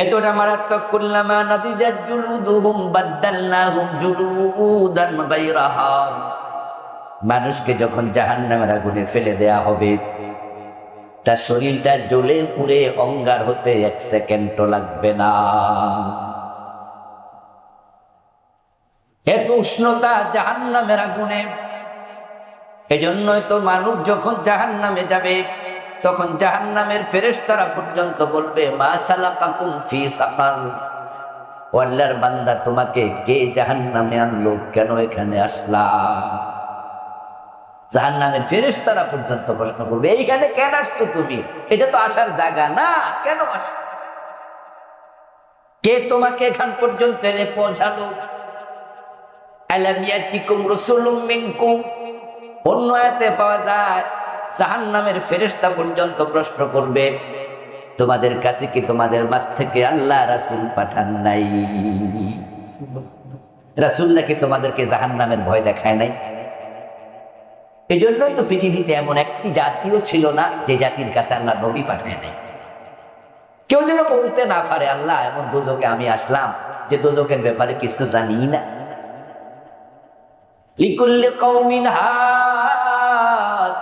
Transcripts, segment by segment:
এতটা মারাত্মক। কুল্লামা নাদিজাত জুলুদুহুম বাদদালনাহুম জুলুদান গায়রাহা। মানুষকে যখন জাহান্নামের আগুনে ফেলে দেয়া হবে, তার শরীরটা জ্বলে পুড়ে অঙ্গার হতে 1 সেকেন্ডও লাগবে না। এত উষ্ণতা জাহান্নামের আগুনে। এজন্যই তো মানুষ যখন জাহান্নামে যাবে, তখন জাহান্নামের ফেরেশতারা পর্যন্ত বলবে, মা সালাকাকুম ফি সাকার। ও আল্লাহর বান্দা, তোমাকে কে জাহান্নামে আনলো? কেন এখানে আসলা? জাহান্নামের ফেরেশতারা পর্যন্ত প্রশ্ন করবে, এইখানে কেন আসছো তুমি? এটা তো আসার জায়গা না, কেন আসছো? কে তোমাকে এখান পর্যন্ত এনে পৌঁছালো? আলাম ইয়াতিকুম রাসূলুম মিনকুম। অন্য আয়াতে পাওয়া যায় জাহান্নামের ফেরেশতা পর্যন্ত প্রশ্ন করবে, তোমাদের কাছে কি তোমাদের মাঝ থেকে আল্লাহ রাসূল পাঠান নাই? রাসূল নাকি তোমাদেরকে জাহান্নামের ভয় দেখায় নাই? এই জন্যই তো পৃথিবীতে এমন একটি জাতিও ছিল না যে জাতির কাছে আল্লাহ নবী পাঠায় নাই। কেউ যেন বলতে না পারে, আল্লাহ এমন দোজকে আমি আসলাম যে দোজকের ব্যাপারে কিছু জানি না। লিকুল্লি কওমিন হাদ।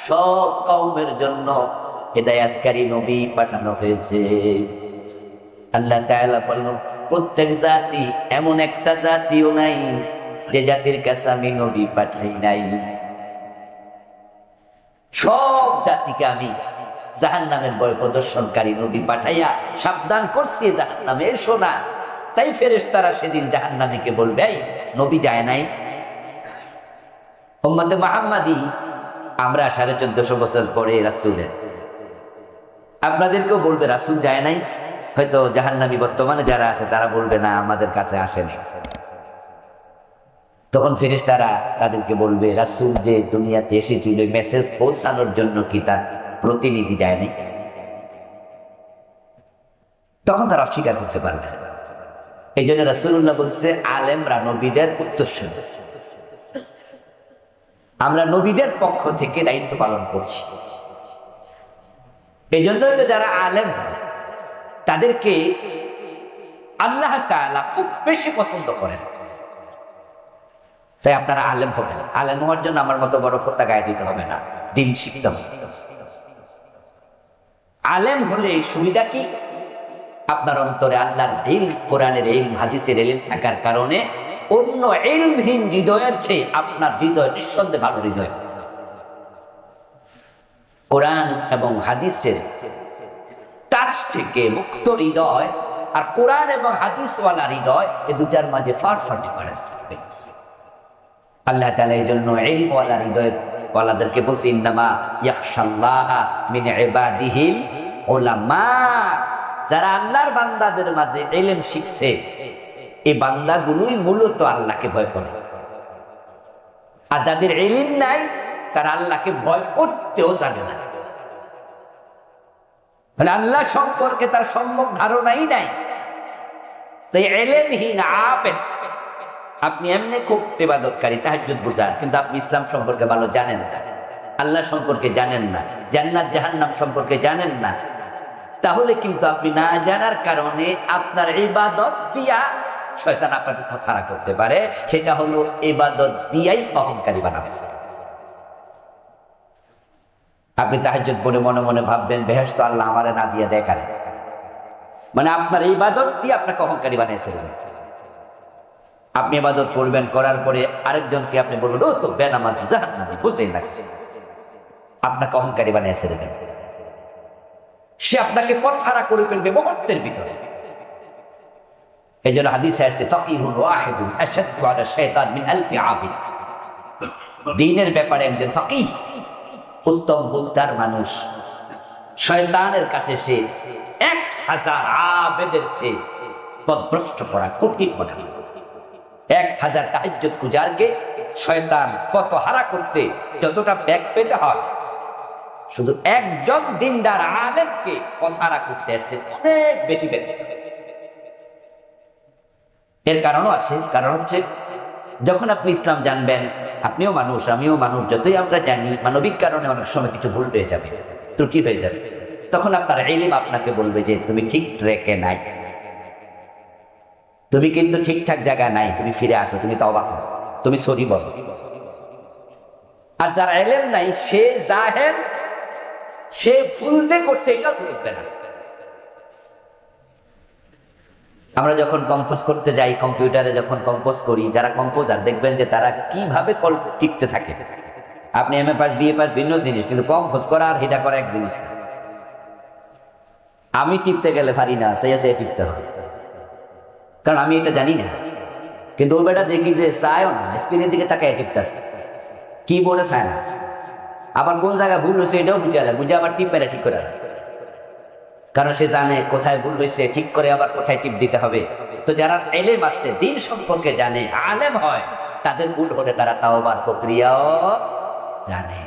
সব কওমের জন্য হেদায়েতকারী নবী পাঠানো হয়েছে। আল্লাহ তাআলা বলেন, প্রত্যেক জাতি, এমন একটা জাতিও নাই যে জাতির কাছে আমি নবী পাঠাই নাই। সব জাতিকে আমি জাহান্নামের ভয় প্রদর্শনকারী নবী পাঠাইয়া সাবধান করছি, জাহান্নামে এসো না। তাই ফেরেশতারা সেদিন জাহান্নামীকে বলবে, এই নবী যায় নাই? উম্মতে মুহাম্মাদি আমরা 1450 বছর পরে রাসূলের, আপনাদেরকেও বলবে রাসূল যায় নাই। হয়তো জাহান্নামী বর্তমানে যারা আছে তারা বলবে, না আমাদের কাছে আসেনি। তখন ফেরেশতারা তাদেরকে বলবে, রাসূল যে দুনিয়াতে এসেছিল মেসেজ পৌঁছানোর জন্য কি তার প্রতিনিধি যায় নাই? তখন তারা অস্বীকার করতে পারবে। এই জন্য রাসূলুল্লাহ বলছে, আলেমরা নবীদের উত্তরসূরি। আমরা নবীদের পক্ষ থেকে দায়িত্ব পালন করছি। এই জন্যই তো যারা আলেম তাদেরকে আল্লাহ তাআলা খুব বেশি পছন্দ করেন। তাই আপনারা আলেম হবেন। আলেম হওয়ার জন্য আমার মতো বড় কথা গায়ে দিতে হবে না, দিন শিখতে হবে। আলেম হলে সুবিধা কি? আপনার অন্তরে আল্লাহর ইলম, কোরআনের ইলম, হাদিসের ইলম থাকার কারণে অন্য ইলমহীন হৃদয়ের চেয়ে আপনার হৃদয় নিঃসন্দেহে ভালো হৃদয়। কোরআন এবং হাদিসের টাচ থেকে মুক্ত হৃদয় আর কোরআন এবং হাদিসওয়ালা হৃদয়, এই দুটার মাঝে ফাটফাট ডিফারেন্স থাকবে। আল্লাহ তাআলা এই জন্য ইলমওয়ালা হৃদয়ের ওয়ালাদেরকে বলছে, ইন্নামা ইয়াখশাল্লাহা মিন ইবাদিহিল উলামা। যারা আল্লাহর বান্দাদের মাঝে ইলম শিখছে, এই বান্দাগুলোই মূলত আল্লাহকে ভয় করে। আর যাদের ইলম নাই, তারা আল্লাহকে ভয় করতেও জানে না। মানে আল্লাহ সম্পর্কে তার সম্যক ধারণাই নাই। তাই ইলমহীন আবেদ, আপনি এমনি খুব ইবাদতকারী, তাহাজ্জুদ গুজার, কিন্তু আপনি ইসলাম সম্পর্কে ভালো জানেন না, আল্লাহ সম্পর্কে জানেন না, জান্নাত জাহান্নাম সম্পর্কে জানেন না, তাহলে কিন্তু আপনি না জানার কারণে আপনার ইবাদত দিয়া শয়তান আপনাকে খাড়া করতে পারে। সেটা হলো ইবাদত দিয়াই অহংকারী বানাবে। আপনি তাহাজ্জুদ পড়ে মনে মনে ভাববেন, বেহেশত আল্লাহ আমারে না দিয়ে দেয় কারে, মানে আপনার ইবাদত দিয়ে আপনাকে অহংকারী বানিয়েছে। আপনি ইবাদত করবেন, করার পরে আরেকজনকে আপনি বলবেন, ও তো বেনামাজি, জাহান্নামী, বুঝেই না কিছু, আপনাকে অহংকারী বানিয়েছে। সে আপনাকে পথ হারা করে ফেলবে মুহূর্তের ভিতরে। এই জন্য হাদিসে আসছে, ফাকিহুন ওয়াহিদুন আশাদ্দু আলা শাইতান মিন আলফি আবিদ। দ্বীনের ব্যাপারে একজন ফাকিহ, উত্তম বুঝদার মানুষ, শয়তানের কাছে সে 1000 আবেদের সে পথভ্রষ্ট করা কঠিন কথা। 1000 তাহাজ্জুদ গুজারকে শয়তান পথ হারা করতে যতটা ব্যাগ পেতে হয়, শুধু একজন দিনদার আলেমকে পথ হারা করতে আসছে অনেক বেশি ব্যাগ পেতে হয়। এর কারণও আছে। কারণ হচ্ছে, যখন আপনি ইসলাম জানবেন, আপনিও মানুষ, আমিও মানুষ, যতই আমরা জানি মানবিক কারণে অনেক সময় কিছু ভুল হয়ে যাবে, ত্রুটি হয়ে যাবে। তখন আপনার ইলম আপনাকে বলবে যে তুমি ঠিক ট্র্যাকে নাই, তুমি কিন্তু ঠিকঠাক জায়গায় নাই, তুমি ফিরে আসো, তুমি তওবা করো, তুমি সরি বলো। আর যার ইলম নাই সে জাহেল, সে ভুল যে করছে এটাও বুঝবে না। আমরা যখন কম্পোজ করতে যাই, কম্পিউটারে যখন কম্পোজ করি, যারা কম্পোজার দেখবেন যে তারা কিভাবে টিপতে থাকে। আপনি এমএ পাস বিএ পাস ভিন্ন জিনিস, কিন্তু কম্পোজ করা আর হিটা করা এক জিনিস। আমি টিপতে গেলে পারি না, সে টিপতে হয়, কারণ আমি এটা জানি না। কিন্তু ওই বেটা দেখি যে চায়ও না, স্ক্রিনের দিকে তাকায় টিপতেছে, কিবোর্ডে চায় না। আবার কোন জায়গায় ভুল হয়েছে এটাও বুঝে আবার টিপ মেরে ঠিক করে, কারণ সে জানে কোথায় ভুল হয়েছে, ঠিক করে আবার কোথায় টিপ দিতে হবে। তো যারা ইলম আছে, দ্বীন সম্পর্কে জানে, আলেম হয়, তাদের ভুল হলে তারা তাওবার প্রক্রিয়াও জানে।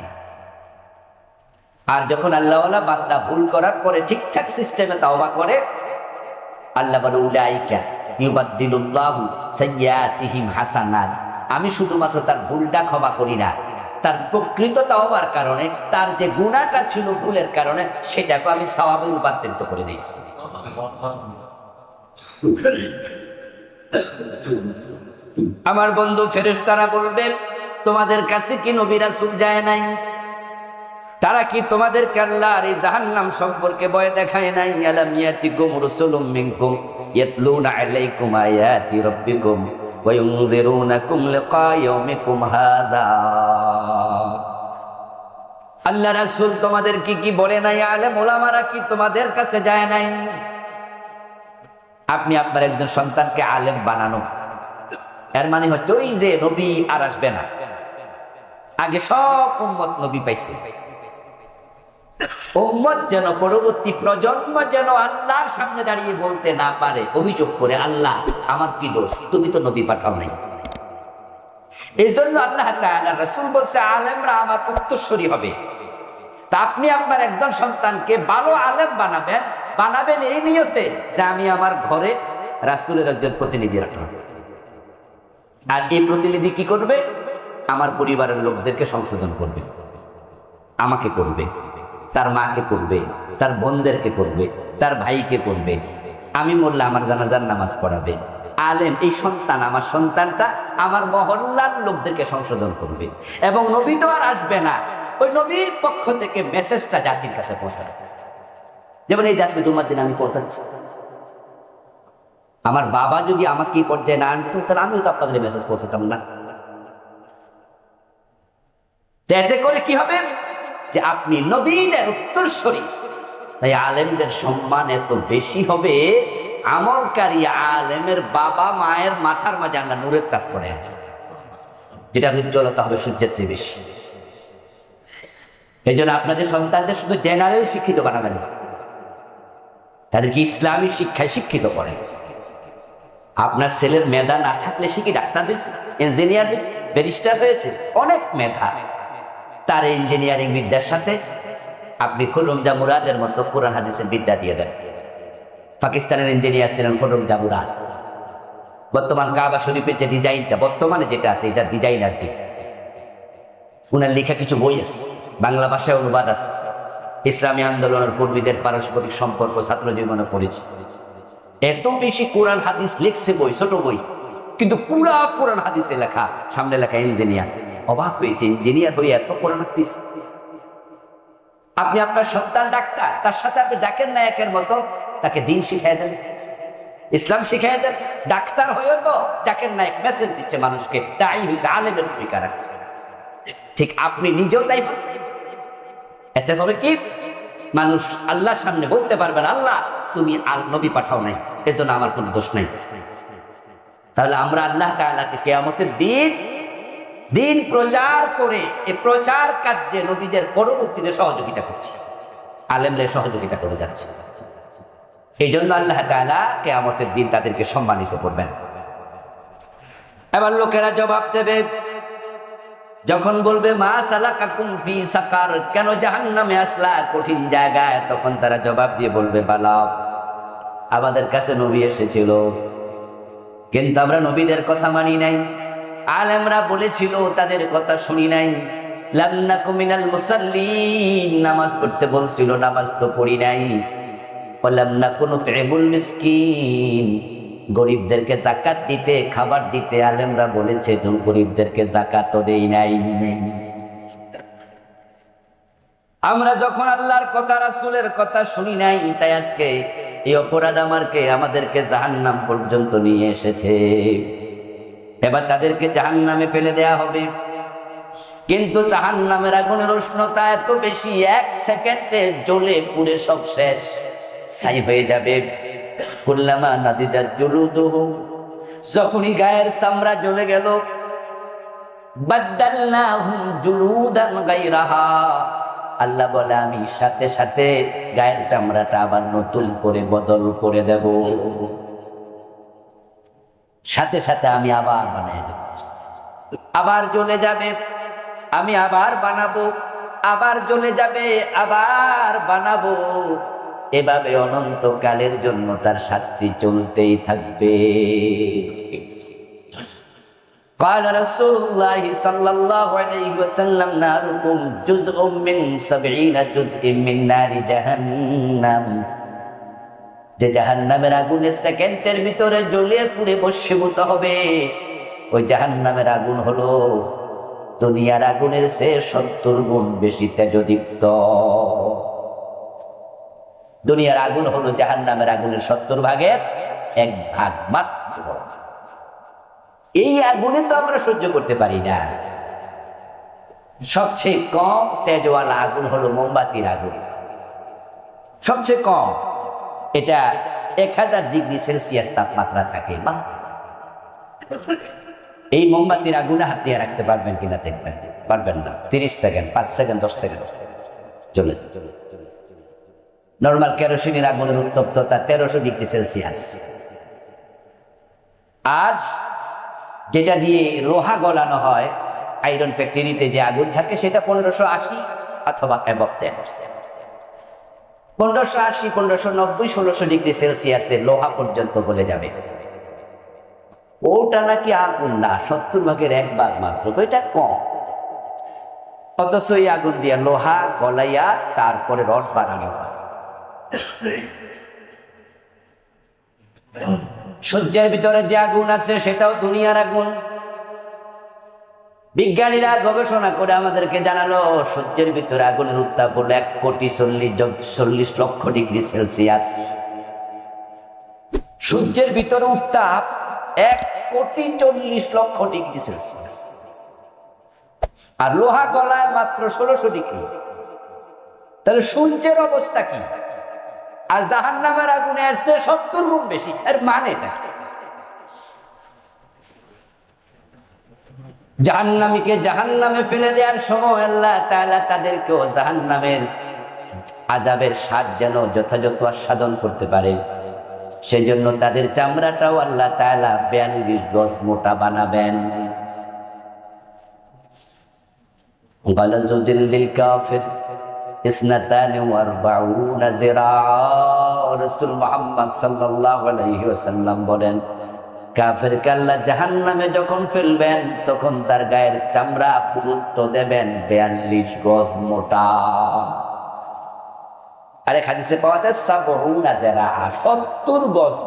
আর যখন আল্লাহওয়ালা বান্দা ভুল করার পরে ঠিকঠাক সিস্টেমে তাওবা করে, আল্লাহ বলে উলাইকা ইউবাদদিলুল্লাহু সাইয়্যাতিহিম হাসানাত, আমি শুধুমাত্র তার ভুলটা ক্ষমা করি না, তার প্রকৃত তাওবার কারণে তার যে গুনাহটা ছিল ভুলের কারণে সেটাকে আমি সওয়াবে রূপান্তরিত করে দিই। আমার বন্ধু ফেরেশতারা বলবে, তোমাদের কাছে কি নবী রাসূল যায় নাই? তারা কি তোমাদেরকে আল্লাহর এই জাহান্নাম সম্পর্কে ভয় দেখায় নাই? আলাম ইয়াতিকুম রাসূলুম মিনকুম ইয়াতলুনা আলাইকুম আয়াতি রাব্বিকুম ওয়া ইউনযিরুনাকুম লিকা ইয়াউমিকুম হাযা। আল্লাহ রাসূল তোমাদের কি বলে নাই? আলেম ওলামারা কি তোমাদের কাছে যায় নাই? আপনি আপনার একজন সন্তানকে আলেম বানানো, এর মানে হচ্ছে ওই যে নবী আর আসবে না, আগে সব উম্মত নবী পাইছে, উম্মত যেন পরবর্তী প্রজন্ম যেন আল্লাহর সামনে দাঁড়িয়ে বলতে না পারে, অভিযোগ করে, আল্লাহ আমার কি দোষ, তুমি তো নবী পাঠাও নাই। এই জন্য আল্লাহ তাআলা রাসূল বলছে আলেমরা আমার উত্তরসূরি হবে। তা আপনি আপনার একজন সন্তানকে ভালো আলেম বানাবেন এই নিয়তে যে আমি আমার ঘরে রাসূলের একজন প্রতিনিধি রাখলাম, আর এই প্রতিনিধি কি করবে? আমার পরিবারের লোকদেরকে সংশোধন করবে, আমাকে করবে, তার মাকে করবে, তার বোনদেরকে করবে, তার ভাইকে করবে, আমি মরলে আমার জানাজার নামাজ পড়াবে। আলেম এই সন্তান, আমার সন্তানটা আমার মহল্লার লোকদেরকে সংশোধন করবে। এবং নবী তো আর আসবে না, ওই নবীর পক্ষ থেকে মেসেজটা জাতির কাছে পৌঁছাবে। যেমন এই জাতিকে জুমার দিন আমি পৌঁছাচ্ছি, আমার বাবা যদি আমাকে এই পর্যায়ে না আনতো তাহলে আমিও তো আপনাদের মেসেজ পৌঁছাতাম না। এতে করে কি হবে? যে আপনি নবীদের উত্তরসূরি, তাই আলেমদের সম্মান এত বেশি হবে। আমলকারী আলেমের বাবা মায়ের মাথার মাঝে আল্লাহ নূরের তাজ পড়ে আছে, যেটার উজ্জ্বলতা হবে সূর্যের চেয়ে বেশি। এই জন্য আপনাদের সন্তানদের শুধু জেনারেল শিক্ষিত বানাবেন না, তাদেরকে ইসলামী শিক্ষায় শিক্ষিত করেন। আপনার ছেলের মেধা না থাকলে সে কি ডাক্তার হয়েছে, ইঞ্জিনিয়ার হয়েছে, ব্যারিস্টার হয়েছে? অনেক মেধা, তার ইঞ্জিনিয়ারিং বিদ্যার সাথে আপনি খুররম মুরাদের মতো কোরআন হাদিসের বিদ্যা দিয়ে দেন। পাকিস্তানের ইঞ্জিনিয়ার ছিলেন খুররম মুরাদ। বর্তমান কাবা শরীফের যে ডিজাইনটা বর্তমানে যেটা আছে, এটা ডিজাইনার ঠিক। উনার লেখা কিছু বই আছে, বাংলা ভাষায় অনুবাদ আছে। ইসলামী আন্দোলনের কর্মীদের পারস্পরিক সম্পর্ক ছাত্র জীবনে পড়েছে। এত বেশি কোরআন হাদিস লিখছে বই, ছোট বই, কিন্তু পুরা কোরআন হাদিসে লেখা, সামনে লেখা ইঞ্জিনিয়ার। অবাক হয়েছে, ইঞ্জিনিয়ার হয়ে এত কোরআন হাদিস। আপনি আপনার সন্তান ডাক্তার, তার সাথে আপনি জাকির নায়েকের মতো তাকে দিন শিখাই দেন, ইসলাম শিখাই দেন। ডাক্তার হয়েও তো জাকির নায়েক মেসেজ দিচ্ছে মানুষকে, তাই হয়েছে, আলেমের ভূমিকা রাখছে। ঠিক আপনি নিজেও তাই। এতে করে কি মানুষ আল্লাহর সামনে বলতে পারবেন, আল্লাহ তুমি নবী পাঠাও নাই, এজন্য আমার কোনো দোষ নাই। তাহলে আমরা আল্লাহ তাআলাকে কিয়ামতের দিন প্রচার করে এই প্রচার কার্যে নবীদের পরবর্তীতে সহযোগিতা করছি, আলেমরা সহযোগিতা করে যাচ্ছে। এই জন্য আল্লাহ তাআলা কিয়ামতের দিন তাদেরকে সম্মানিত করবেন। এবার লোকেরা জবাব দেবে, যখন বলবে মা সালাকাকুম ফি সাকার, কেন জাহান্নামে আসলা, কঠিন জায়গায়, তখন তারা জবাব দিয়ে বলবে, বালা আমাদের কাছে নবী এসেছিল, কিন্তু আমরা নবীদের কথা মানি নাই, আলেমরা বলেছিল তাদের কথা শুনি নাই, লাম নাকু মিনাল মুসাল্লিন, নামাজ পড়তে বলছিল, নামাজ তো পড়ি নাই। ওয়ালাম নাকু নুতইমুল মিসকিন, গরিবদেরকে যাকাত দিতে, খাবার দিতে আলেমরা বলেছে, তো গরিবদেরকে যাকাত দেই নাই। আমরা যখন আল্লাহর কথা রাসূলের কথা শুনি নাই, তাই আজকে এই অপরাধ আমাদেরকে জাহান্নাম পর্যন্ত নিয়ে এসেছে। এবার তাদেরকে জাহান্নামে ফেলে দেয়া হবে। কিন্তু জাহান্নামের আগুনের উষ্ণতা এত বেশি, 1 সেকেন্ডে জ্বলে পুড়ে সব শেষ, ছাই হয়ে যাবে। কুল্লামা নাদিদাত জুলুদুহুম, যখনই গায়ের চামড়া জ্বলে গেল, বাদদালনাহুম জুলুদান গায়রাহা, আল্লাহ বলে আমি সাথে সাথে গায়ের চামড়াটা আবার নতুন করে বদল করে দেব, সাথে সাথে আমি আবার বানিয়ে দেব। আবার জ্বলে যাবে, আমি আবার বানাবো, আবার জ্বলে যাবে, আবার বানাবো। এভাবে অনন্তকালের জন্য তার শাস্তি চলতেই থাকবে। قال رسول الله صلى الله عليه وسلم ناركم جزء من 70 جزء من نار جهنم, যে জাহান্নামের আগুনে সেকেন্ডের ভিতরে জ্বলে পুড়ে ভস্মীভূত হবে, ওই জাহান্নামের আগুন হলো দুনিয়ার আগুনের চেয়ে 70 গুণ বেশি তেজদীপ্ত। দুনিয়ার আগুন হলো জাহান্নামের আগুনের 70 ভাগের 1 ভাগ মাত্র। এই আগুনে তো আমরা সহ্য করতে পারি না। সবচেয়ে কম তেজওয়ালা আগুন হলো মোমবাতির আগুন, সবচেয়ে কম। এটা 1000 ডিগ্রি সেলসিয়াস তাপমাত্রা থাকে। এই মোমবাতির আগুনে হাত দিয়ে রাখতে পারবেন কিনা দেখবেন, পারবেন না। 30 সেকেন্ড, 5 সেকেন্ড, 10 সেকেন্ড চলে চলে। নর্মাল কেরোসিনের আগুনের উত্তপ্ততা 1300 ডিগ্রি সেলসিয়াস। আর যেটা দিয়ে লোহা গলানো হয়, আয়রন ফ্যাক্টরিতে যে আগুন থাকে, সেটা 1580 অথবা অ্যাবভ দ্যাট। 1580, 1590, 1600 ডিগ্রি সেলসিয়াসে লোহা পর্যন্ত গলে যাবে। ওটা নাকি আগুন না, 70 ভাগের 1 ভাগ মাত্র, এটা কম। অথচ এই আগুন দিয়ে লোহা গলাইয়া তারপরে রড বানানো হয়। সূর্যের ভিতরে যে আগুন আছে সেটাও দুনিয়ার আগুন। বিজ্ঞানীরা গবেষণা করে আমাদেরকে জানালো, সূর্যের ভিতরে আগুনের উত্তাপ হলো 1,40,40 লক্ষ ডিগ্রি সেলসিয়াস। সূর্যের ভিতরে উত্তাপ 1,40,40 লক্ষ ডিগ্রি সেলসিয়াস, আর লোহা গলায় মাত্র 1600 ডিগ্রি। তাহলে সূর্যের অবস্থা কি? আর জাহান্নামের আগুনে এর চেয়ে 70 গুণ বেশি। এর মানেটা কি? জাহান্নামীকে জাহান্নামে ফেলে দেওয়ার সময় আল্লাহ তাআলা তাদেরকেও জাহান্নামের আযাবের স্বাদ যেন যথাযথ আস্বাদন করতে পারে, সেজন্য তাদের চামড়াটাও আল্লাহ তাআলা 42 গজ মোটা বানাবেন। গালাযু জিলদিল কাফির 42 জিরা। রাসূল মুহাম্মদ সাল্লাল্লাহু আলাইহি ওয়াসাল্লাম বলেন, কাফেরকে আল্লাহ জাহান্নামে যখন ফেলবেন, তখন তার গায়ের চামড়া পুরুত্ব দেবেন 42 গজ মোটা। আরে হাদিসে পাওয়া যায় 70 জিরা, 70 গজ।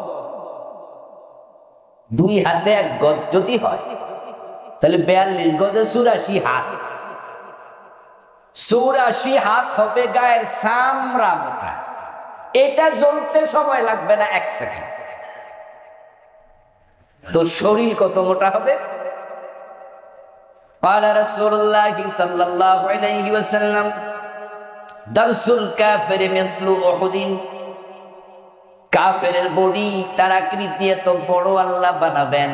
2 হাতে 1 গজ যদি হয়, তাহলে 42 গজে 84 হাত। 84 হাত হবে গায়ের চামড়া মোটা। এটা জ্বলতে সময় লাগবে না 1 সেকেন্ড। তো শরীর কত মোটা হবে? قال رسول الله صلى الله عليه وسلم দারসুল কাফির মিসলু উহুদিন। কাফেরের বডি, তার আকৃতি এত বড় আল্লাহ বানাবেন,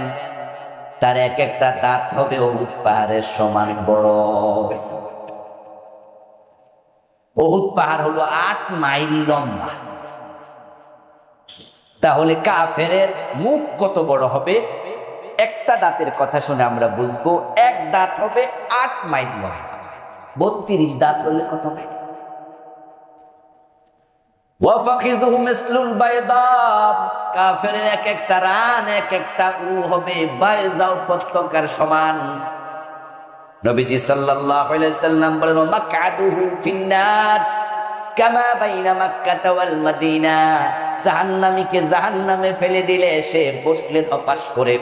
তার এক একটা দাঁত হবে উহুদ পাহাড়ের সমান বড়। উহুদ পাহাড় হলো 8 মাইল লম্বা। তাহলে কাফেরের মুখ কত বড় হবে? একটা দাঁতের কথা শুনে আমরা বুঝবো, 1 দাঁত হবে 8 মাইল লম্বা। 32 দাঁত হলে কত মাইল? ওয়াফাখিযুহু মিসলুল বাইদা। কাফেরের এক একটা রান, এক একটা উরু হবে বাইজা উপত্যকার সমান। নবীজি সাল্লাল্লাহু আলাইহি সাল্লাম বলেন, মাকআদুহু ফিন্নার কামা বাইনা মক্কা ওয়াল মদিনা। জাহান্নামীকে জাহান্নামে ফেলে দিলে সে বসলে ধপাস করে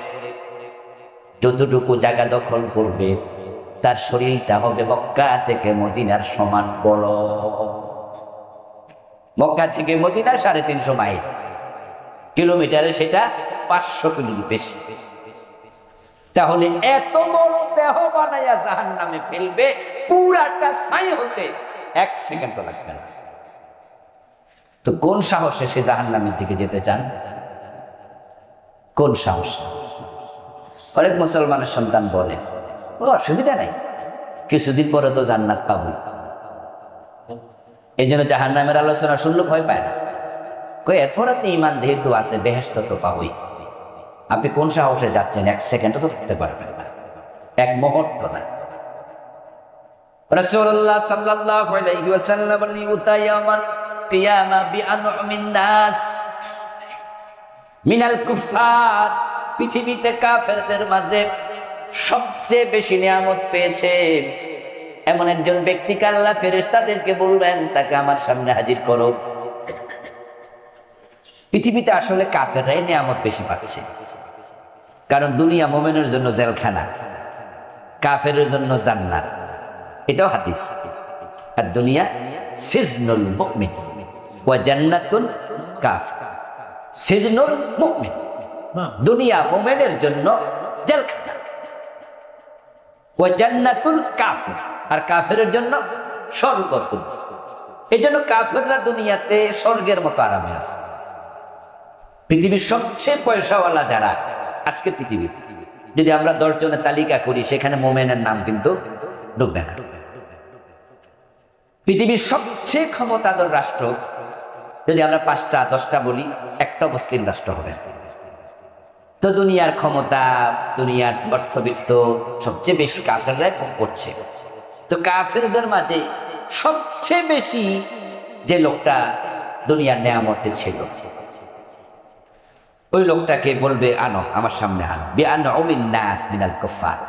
যতটুকু জায়গা দখল করবে তার শরীরটা হবে মক্কা থেকে মদিনার সমান বড়। মক্কা থেকে মদিনা 350 মাইল, কিলোমিটারে সেটা 500 কিলো বেশি। তাহলে এত বড় দেহ বানাইয়া জাহান্নামে ফেলবে, পুরাটা ছাই হতে 1 সেকেন্ডও লাগবে না। তো কোন সাহসে সে জাহান্নামের দিকে যেতে চান? কোন সাহস? অনেক মুসলমানের সন্তান বলে, অসুবিধা নাই, কিছুদিন পরে তো জান্নাত পাবো। এই জন্য জাহান্নামের আলোচনা শুনলে ভয় পায় না। এরপরে তো ইমান যেহেতু আছে, বেহেশত তো পাবোই। আপনি কোন সাহসে যাচ্ছেন? 1 সেকেন্ডও তো থাকতে পারবেন না, 1 মুহূর্ত না। রাসূলুল্লাহ সাল্লাল্লাহু আলাইহি ওয়াসাল্লাম বলেন, ইউতায়ামান কিয়ামা বিআনউমিন নাস মিনাল কুফার। পৃথিবীতে কাফেরদের মাঝে সবচেয়ে বেশি নিয়ামত পেয়েছে এমন একজন ব্যক্তিকে আল্লাহ ফেরেশতাদেরকে বলবেন, তাকে আমার সামনে হাজির করো। পৃথিবীতে আসলে কাফেররাই নিয়ামত বেশি পাচ্ছে, কারণ দুনিয়া মুমিনের জন্য জেলখানা, কাফেরের জন্য জান্নাত। এটাও হাদিস। আর দুনিয়া সিজনুল মুমিন ওয়া জান্নাতুল কাফির। সিজনুল মুমিন, দুনিয়া মুমিনের জন্য জেলখানা, ওয়া জান্নাতুল কাফির, আর কাফেরের জন্য স্বর্গতুল। এই জন্য কাফেররা দুনিয়াতে স্বর্গের মতো আরামে আছে। পৃথিবীর সবচেয়ে পয়সাওয়ালা যারা আজকে পৃথিবীতে, যদি আমরা 10 জনের তালিকা করি, সেখানে মোমেনের নাম কিন্তু ঢুকবে না। পৃথিবীর সবচেয়ে ক্ষমতাধর রাষ্ট্র যদি আমরা 5টা 10টা বলি, একটা মুসলিম রাষ্ট্র হবে। তো দুনিয়ার ক্ষমতা, দুনিয়ার অর্থবিত্ত সবচেয়ে বেশি কাফেররাই ভোগ করছে। তো কাফেরদের মাঝে সবচেয়ে বেশি যে লোকটা দুনিয়ার নেয়ামতে ছিল, ওই লোকটাকে বলবে, আনো আমার সামনে আনো, বিআনউমিন নাস মিনাল কুফার।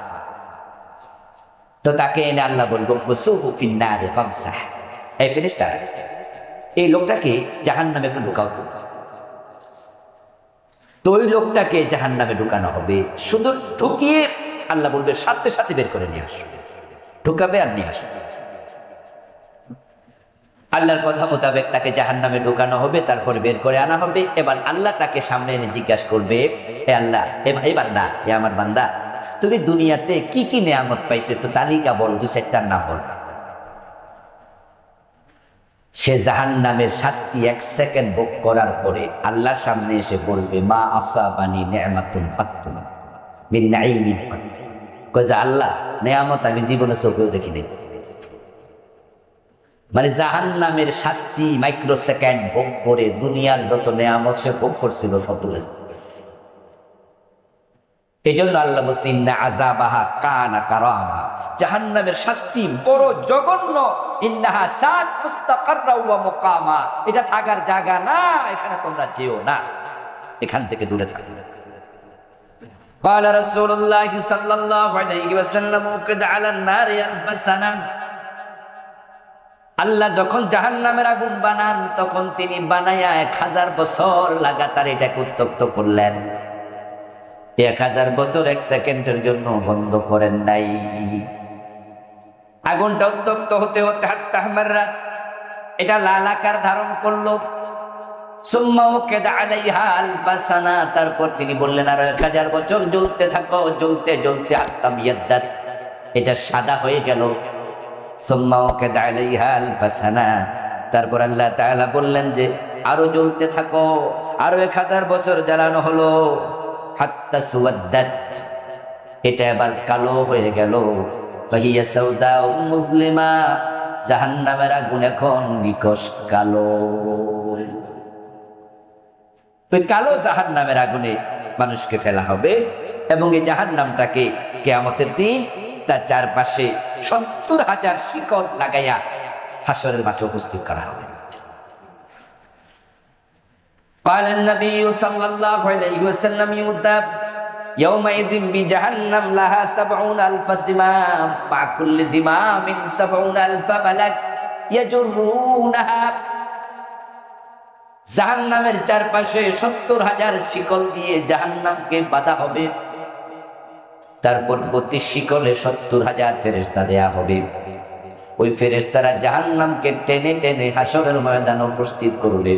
তো তাকে এনে আল্লাহ বলবো, বসুহু ফিন্নারে খামসা। এই ফেরেশতারা, এই লোকটাকে জাহান্নামে একটু ঢুকাও তো। তো ওই লোকটাকে জাহান্নামে ঢুকানো হবে। শুধু ঢুকিয়ে আল্লাহ বলবে, সাথে সাথে বের করে নিয়ে আসবে। ঢুকাবে আর নিয়ে আসবে। আল্লাহর কথা মোতাবেক তাকে জাহান্নামে ঢুকানো হবে, তারপরে বের করে আনা হবে। এবার আল্লাহ তাকে সামনে এনে জিজ্ঞাসা করবে, এ আল্লাহ, এ বান্দা, এ আমার বান্দা, তুমি দুনিয়াতে কি কি নিয়ামত পাইছো, একটু তালিকা বলো, 2-4টার নাম বলো। সে জাহান্নামের শাস্তি 1 সেকেন্ড ভোগ করার পরে আল্লাহর সামনে এসে বলবে, মা আসাবানি নি'মাতুন কাত্তু মিন নাঈমিন কাত্তু। কয় যে আল্লাহ, নিয়ামত আমি জীবনে চোখেও দেখিনি। মানে জাহান্নামের শাস্তি মাইক্রো সেকেন্ড ভোগ করে দুনিয়ার যত নিয়ামত সে ভোগ করছিল সব তুলে। এই জন্য আল্লাহ বলছেন, ইন্না আযাবাহা কানা কারামা। জাহান্নামের শাস্তি বড় জঘন্য। ইন্নাহা সাত মুস্তাকাররা ওয়া মুকামা। এটা থাকার জায়গা না, এখানে তোমরা যেও না, এখান থেকে দূরে থাকো। قال رسول الله صلى الله عليه وسلم قد على النار ألف سنة। আল্লাহ যখন জাহান্নামের আগুন বানান, তখন তিনি বানায়া 1000 বছর লাগাতার এটাকে উত্তপ্ত করলেন। 1000 বছর 1 সেকেন্ডের জন্য বন্ধ করেন নাই। আগুনটা উত্তপ্ত হতে হতে হাত্তা হামাররাত, এটা লাল আকার ধারণ করলো। সুম্মা উকিদা আলাইহা আলফা সানা। তারপর তিনি বললেন, আর 1000 বছর জ্বলতে থাকো। জ্বলতে জ্বলতে হাত্তা বিয়াদ্দাত, এটা সাদা হয়ে গেল। সুম্মা উকিদা আলাইহা আলফা সানা। তারপর আল্লাহ তাআলা বললেন যে আরো জ্বলতে থাকো। আরো 1000 বছর জ্বালানো হলো, হাত্তা সুওয়াদ্দাত, এটা এবার কালো হয়ে গেল। ফাহিয়া সাউদা মুসলিমা, জাহান্নামের আগুন এখন নিকশ কালো। ওই কালো জাহান্নামের আগুনে মানুষকে ফেলা হবে, এবং এই জাহান্নামটাকে কিয়ামতের দিন তার চারপাশে 70,000 শিকল লাগাইয়া হাসরের মাঠে উপস্থিত করা হবে। قال النبي صلى الله عليه وسلم ইয়াউমাইযিন বিজাহান্নাম লাহা ৭০,০০০ জিমাম মা কুল্লি জিমামিন ৭০,০০০ মালাক ইয়াজুরুনাহা। জাহান্নামের চারপাশে ৭০,০০০ শিকল দিয়ে জাহান্নামকে বাঁধা হবে। তারপর প্রতি শিকলে ৭০,০০০ ফেরেশতা দেয়া হবে। ওই ফেরেশতারা জাহান্নামকে টেনে টেনে হাশরের ময়দানে উপস্থিত করবে।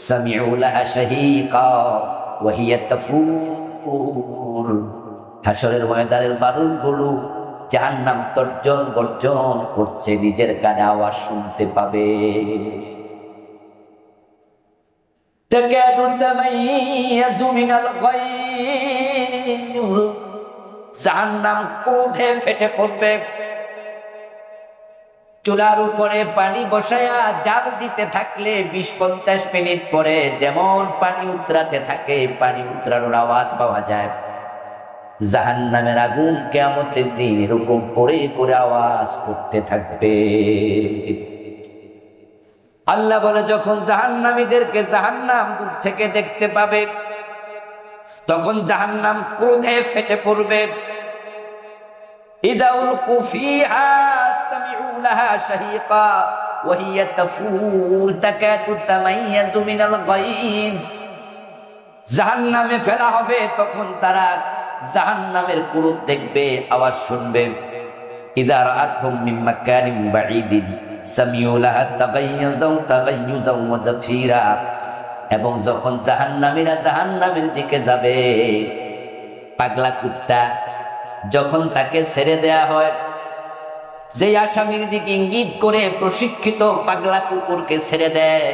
সামিউ লাহা শাহীকা ওয়া হিয়া তাফুর। হাশরের ময়দানের মানুষগুলো জাহান্নাম তর্জন গর্জন করছে, নিজের কানে আওয়াজ শুনতে পাবে। তাকাদু তামাইয়াজু মিনাল গায়জ। জাহান্নাম ক্রোধে ফেটে পড়বে। চুলার উপরে পানি বসায়া জাল দিতে থাকলে ২০-৫০ মিনিট পরে যেমন পানি উতরাতে থাকে, পানি উতরানোর আওয়াজ পাওয়া যায়। জাহান্নামের আগুন কিয়ামতের দিন এরকম করে করে আওয়াজ করতে থাকবে। আল্লাহ বলে, যখন জাহান্নামীদেরকে জাহান্নাম দূর থেকে দেখতে পাবে, তখন জাহান্নাম ক্রোধে ফেটে পড়বে। ইযা উলকু ফিহা সামিউ লাহা শাহীকা ওয়া হিয়া তাফুর তাকাদু তামাইয়াজু মিনাল গায়জ। জাহান্নামে ফেলা হবে, তখন তারা জাহান্নামের ক্রোধ দেখবে, আওয়াজ শুনবে। ইযা রাআতহুম মিন মাকানিন বাঈদিন সামিউ লাহা তাগাইয়ুজাও ওয়া জাফিরা। এবং যখন জাহান্নামীরা জাহান্নামের দিকে যাবে, পাগলা কুত্তা যখন তাকে ছেড়ে দেয়া হয়, যে আসামির দিকে ইঙ্গিত করে প্রশিক্ষিত পাগলা কুকুরকে ছেড়ে দেয়,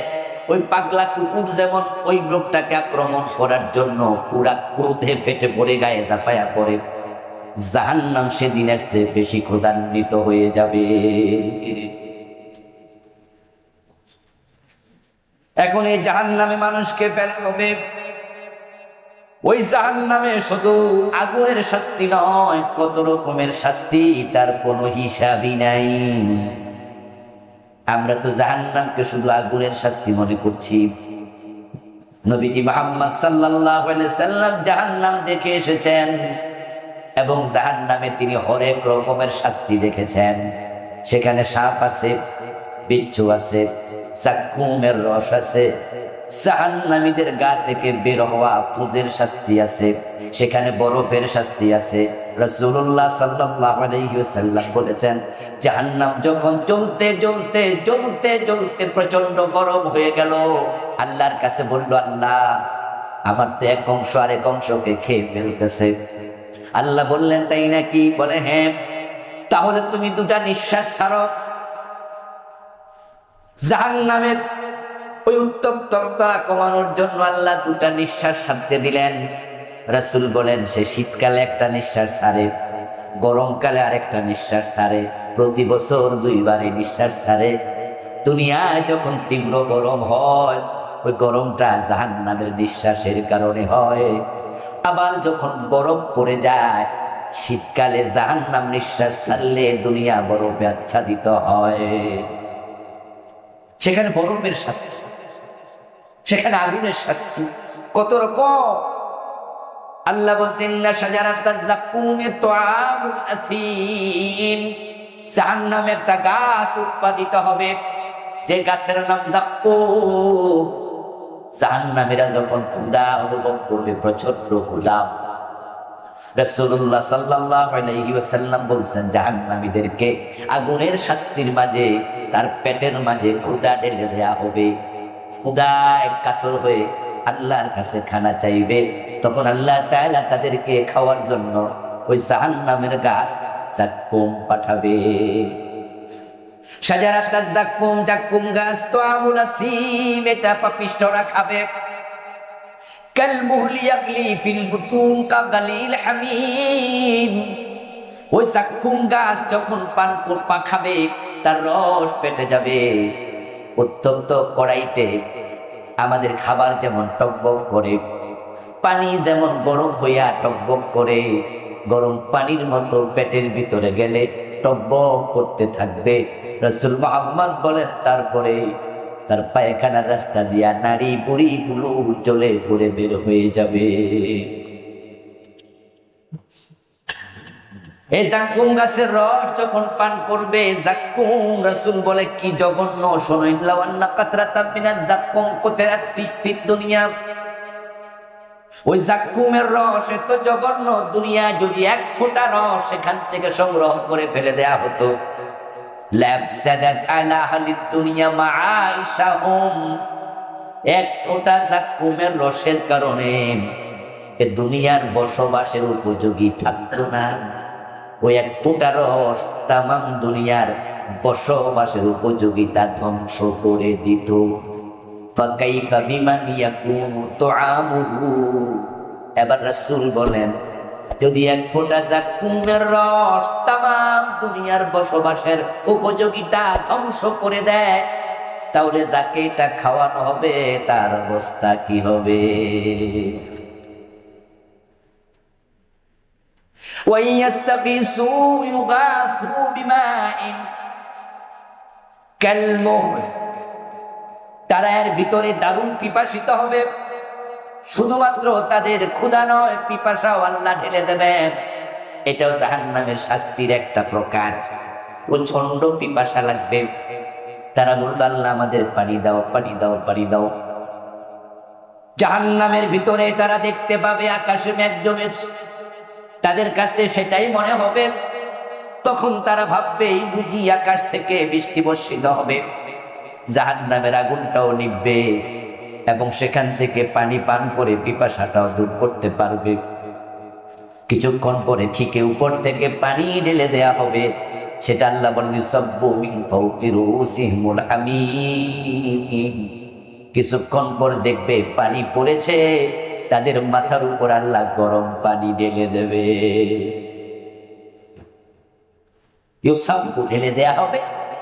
ওই পাগলা কুকুর যেমন ওই লোকটাকে আক্রমণ করার জন্য পুরা ক্রোধে ফেটে পড়ে গায়ে ঝাঁপায়া পড়ে, জাহান্নাম সেদিনের চেয়ে বেশি ক্রোধান্বিত হয়ে যাবে। এখন এই জাহান্নামে মানুষকে ফেলা হবে। ওই জাহান্নামে শুধু আগুনের শাস্তি নয়, কত রকমের শাস্তি, তার কোনো হিসাবই নাই। আমরা তো জাহান্নামকে শুধু আগুনের শাস্তি মনে করছি। নবীজি মুহাম্মদ সাল্লাল্লাহু আলাইহি সাল্লাম জাহান্নাম দেখে এসেছেন এবং জাহান্নামে তিনি হরেক রকমের শাস্তি দেখেছেন। সেখানে সাপ আছে, বিচ্ছু আছে, জাক্কুমের রস আছে, জাহান্নামীদের গা থেকে বের হওয়া ফুজের শাস্তি আছে, সেখানে বরফের শাস্তি আছে। রাসূলুল্লাহ সাল্লাল্লাহু আলাইহি ওয়াসাল্লাম বলেছেন, জাহান্নাম যখন জ্বলতে জ্বলতে জ্বলতে জ্বলতে প্রচন্ড গরম হয়ে গেল, আল্লাহর কাছে বলল, আল্লাহ আমার তো এক অংশ আরেক অংশকে খেয়ে ফেলতেছে। আল্লাহ বললেন, তাই নাকি? বলে, হ্যাঁ। তাহলে তুমি দুটা নিঃশ্বাস ছাড়ো। জাহান্নামের ওই উত্তপ্ততা কমানোর জন্য আল্লাহ দুটা নিঃশ্বাস ছাড়তে দিলেন। রাসূল বলেন, সে শীতকালে একটা নিঃশ্বাস ছাড়ে, গরমকালে আরেকটা নিঃশ্বাস ছাড়ে, প্রতি বছর 2 বার নিঃশ্বাস ছাড়ে। দুনিয়ায় যখন তীব্র গরম হয়, ওই গরমটা জাহান্নামের নিঃশ্বাসের কারণে হয়। আবার যখন বরফ পড়ে যায়, শীতকালে জাহান্নাম নিঃশ্বাস ছাড়লে দুনিয়া বরফে আচ্ছাদিত হয়। সেখানে বরফের শাস্তি, সেখানে আগুনের শাস্তি, কত রকম। আল্লাহ বলছেন, না শাজারাতাজ যাকুমে তুআমুল আসিম। জাহান্নামে একটা গাছ উৎপাদিত হবে, যে গাছের নাম যাকুম। জাহান্নামীরা যখন ক্ষুধা অনুভব করবে, প্রচন্ড ক্ষুধা, রাসূলুল্লাহ সাল্লাল্লাহু আলাইহি ওয়াসাল্লাম বলছেন, জাহান্নামীদেরকে আগুনের শাস্তির মাঝে তার পেটের মাঝে ক্ষুধা ঢেলে দেয়া হবে। ক্ষুধায় কাতর হয়ে আল্লাহর কাছে খানা চাইবে, তখন আল্লাহ তাআলা তাদেরকে খাওয়ার জন্য ওই জাহান্নামের গাছ যাক্কুম পাঠাবে। শাজারাতাজ যাক্কুম, যাক্কুম গাছ তুআমুল আসিম, এটা পাপিষ্ঠরা খাবে। কাল মুহলি ইয়াগলি ফিল বুতুন কাগালিল হামিম। ওই যাক্কুম গাছ যখন পান খাবে, তার রস পেটে যাবে। উত্তপ্ত কড়াইতে আমাদের খাবার যেমন টকবক করে, পানি যেমন গরম হইয়া টকবক করে, গরম পানির মতো পেটের ভিতরে গেলে টকবক করতে থাকবে। রাসূল মুহাম্মদ বলেন, তারপরে তার পায়খানার রাস্তা দিয়া নাড়ি বুড়ি গুলো জ্বলে ঘুরে বের হয়ে যাবে। এই জাক্কুম গাছের রস যখন পান করবে, জাক্কুম রাসূল বলে কি জঘন্য, শোনো, ইল্লাওয়ান্না কাতরাতাম মিনাজ জাক্কুম কুতিরাত ফি দুনিয়া। ওই জাক্কুমের রস এত জঘন্য, দুনিয়া যদি এক ফোঁটা রস সেখান থেকে সংগ্রহ করে ফেলে দেয়া হতো, লাফসাদাত আলা আহলিদ দুনিয়া মাআইশাহুম, এক ফোঁটা জাক্কুমের রসের কারণে এ দুনিয়ার বসবাসের উপযোগী থাকতো না। ওই এক ফোঁটা রস তামাম দুনিয়ার বসবাসের উপযোগিতা ধ্বংস করে দিত। ফাকাইফা বিমান ইয়াকুনু তুআমুহু, এবার রাসূল বলেন যদি এক ফোঁটা জাক্কুমের রস তামাম দুনিয়ার বসবাসের উপযোগিতা ধ্বংস করে দেয়, তাহলে যাকে এটা খাওয়ানো হবে তার অবস্থা কি হবে? ওয়াইয়াস্তাগীসু ইউগাসু বিমাইন কালমুহল, তারা এর ভিতরে দারুণ পিপাসিত হবে, শুধুমাত্র তাদের ক্ষুধা নয় পিপাসাও আল্লাহ ঢেলে দেবেন। এটাও জাহান্নামের শাস্তির একটা প্রকার। প্রচন্ড পিপাসা লাগবে, তারা বলবে আল্লাহ আমাদের পানি দাও, পানি দাও, পানি দাও। জাহান্নামের ভিতরে তারা দেখতে পাবে আকাশে মেঘ জমেছে, তাদের কাছে সেটাই মনে হবে। তখন তারা ভাববে এই বুঝি আকাশ থেকে বৃষ্টি বর্ষিত হবে, জাহান্নামের আগুনটাও নিভবে এবং সেখান থেকে পানি পান করে পিপাসাটাও দূর করতে পারবে। কিছুক্ষণ পরে ঠিক উপর থেকে পানি ঢেলে দেয়া হবে, সেটা আল্লাহ বলেন ইউসাব্বু মিন ফাওকি রুসিহিমুল হামীম। কিছুক্ষণ পর দেখবে পানি পড়েছে, তাদের মাথার উপর আল্লাহ গরম পানি ঢেলে দেবে। ইউসাব্বু ঢেলে দেয়া হবে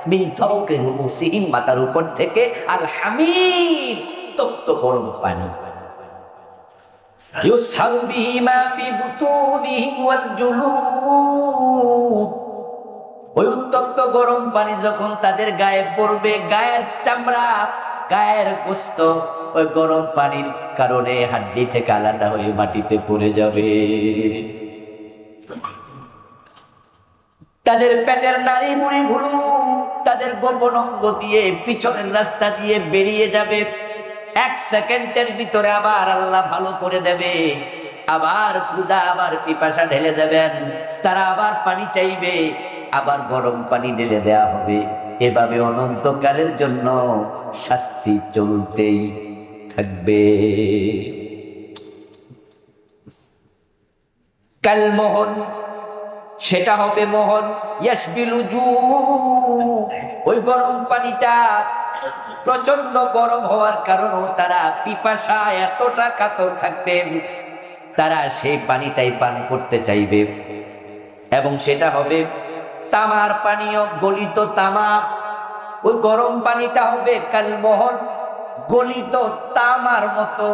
মিন ফাওকি রুসিহিম, মাথার উপর থেকে, আল হামীম, তপ্ত গরম পানি। ইউসহারু বিহি মা ফি বুতুনিহিম ওয়াল জুলুদ, ওই উত্তপ্ত গরম পানি যখন তাদের গায়ে পড়বে, গায়ের চামড়া, গায়ের গোশত ওই গরম পানির কারণে হাড্ডি থেকে আলাদা হয়ে মাটিতে পড়ে যাবে। তাদের পেটের নাড়ি মুড়িগুলো তাদের গোপন অঙ্গ দিয়ে পিছনের রাস্তা দিয়ে বেরিয়ে যাবে। এক সেকেন্ডের ভিতরে আবার আল্লাহ ভালো করে দেবে, আবার ক্ষুধা, আবার পিপাসা ঢেলে দেবেন, তারা আবার পানি চাইবে, আবার গরম পানি ঢেলে দেয়া হবে। এভাবে অনন্তকালের জন্য শাস্তি চলতেই থাকবে। কাল মোহন, সেটা হবে মোহন, ইয়াশবিল উজুহ, ওই গরম পানিটা প্রচন্ড গরম হওয়ার কারণে তারা পিপাসায় এতটা কাতর থাকবে, তারা সেই পানিটাই পান করতে চাইবে। এবং সেটা হবে তামার পানীয়, গলিত তামা। ওই গরম পানিটা হবে কাল মোহন, গলিত তামার মতো,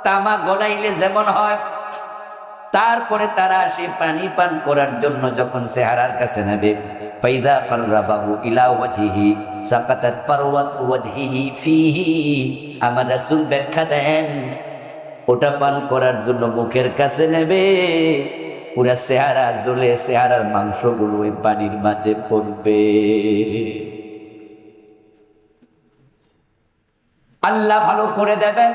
তামা গলাইলে যেমন হয়। তারপরে তারা সেই পানি পান করার জন্য যখন চেহারার কাছে নেবে, ফাইদা কাররাবাহু ইলা ওয়াজহিহি সাকাতাত ফারওয়াতু ওয়াজহিহি ফিহি, আমার রাসূল ব্যাখ্যা দেন ওটা পান করার জন্য মুখের কাছে নেবে, পুরা চেহারা জ্বলে, চেহারার মাংসগুলো ওই পানির মাঝে পড়বে। আল্লাহ ভালো করে দেবেন।